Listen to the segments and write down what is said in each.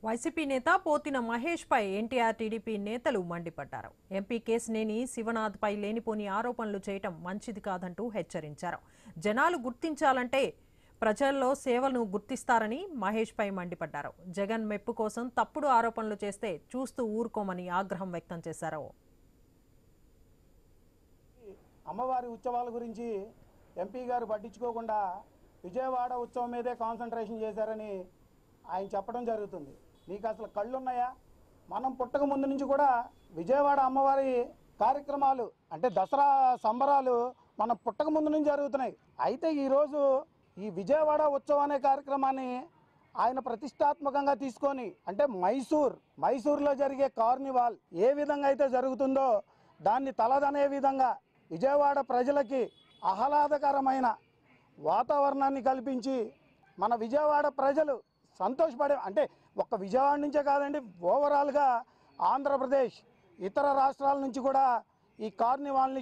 YCP నేత పోతిన మహేష్ పై NTR TDP నేతలు మండిపడ్డారు. ఎంపీ కేశినేని శివనాథ్ పై లేనిపోని ఆరోపణలు చేయటం మంచిది కాదంటూ హెచ్చరించారు. జనాలు గుర్తించాలంటే ప్రజల్లో సేవలను గుర్తిస్తారని మహేష్ పై మండిపడ్డారు. జగన్ మెప్పు కోసం తప్పుడు ఆరోపణలు చేస్తే చూస్తూ ఊరుకోమని ఆగ్రహం వ్యక్తం చేశారు. అమ్మవారి ఉత్సవాల గురించి ఎంపీ గారు పట్టించుకోకుండా విజయవాడ ఉత్సవం మీదే కాన్సంట్రేషన్ చేశారని ఆయన చెప్పడం జరుగుతుంది. మీకు అసలు కళ్ళున్నాయా? మనం పుట్టక ముందు నుంచి కూడా విజయవాడ అమ్మవారి కార్యక్రమాలు అంటే దసరా సంబరాలు మనం పుట్టక ముందు నుంచి జరుగుతున్నాయి. అయితే ఈరోజు ఈ విజయవాడ ఉత్సవం అనే కార్యక్రమాన్ని ఆయన ప్రతిష్టాత్మకంగా తీసుకొని అంటే మైసూర్లో జరిగే కార్నివాల్ ఏ విధంగా అయితే జరుగుతుందో దాన్ని తలదనే విధంగా విజయవాడ ప్రజలకి ఆహ్లాదకరమైన వాతావరణాన్ని కల్పించి మన విజయవాడ ప్రజలు సంతోషపడే అంటే ఒక్క విజయవాడ నుంచే కాదండి, ఓవరాల్గా ఆంధ్రప్రదేశ్ ఇతర రాష్ట్రాల నుంచి కూడా ఈ కార్నివాల్ని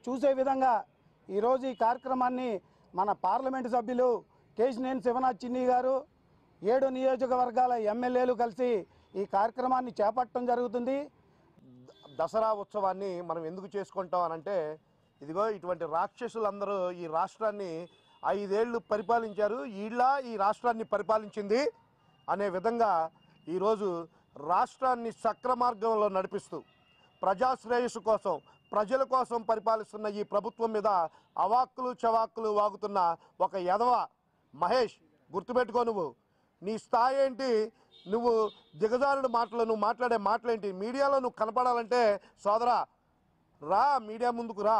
చూసే విధంగా ఈరోజు ఈ కార్యక్రమాన్ని మన పార్లమెంటు సభ్యులు కేశినేని శివనాథ్ చిన్ని గారు 7 నియోజకవర్గాల ఎమ్మెల్యేలు కలిసి ఈ కార్యక్రమాన్ని చేపట్టడం జరుగుతుంది. దసరా ఉత్సవాన్ని మనం ఎందుకు చేసుకుంటాం అనంటే, ఇదిగో ఇటువంటి రాక్షసులందరూ ఈ రాష్ట్రాన్ని 5 ఏళ్ళు పరిపాలించారు, ఈ రాష్ట్రాన్ని పరిపాలించింది అనే విధంగా ఈరోజు రాష్ట్రాన్ని సక్రమార్గంలో నడిపిస్తూ ప్రజాశ్రేయస్సు కోసం ప్రజల కోసం పరిపాలిస్తున్న ఈ ప్రభుత్వం మీద అవాక్కులు చవాక్కులు వాగుతున్న ఒక యదవ మహేష్, గుర్తుపెట్టుకో, నువ్వు నీ స్థాయి ఏంటి, నువ్వు దిగజారుడు మాటలు, నువ్వు మాట్లాడే మాటలేంటి, మీడియాలో నువ్వు కనపడాలంటే సోదరా రా, మీడియా ముందుకు రా,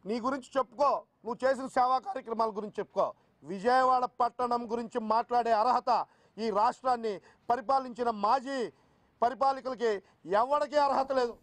నీ గురించి చెప్పుకో, నువ్వు చేసిన సేవా కార్యక్రమాల గురించి చెప్పుకో. విజయవాడ పట్టణం గురించి మాట్లాడే అర్హత ఈ రాష్ట్రాన్ని పరిపాలించిన మాజీ పరిపాలకులకి ఎవరికీ అర్హత లేదు.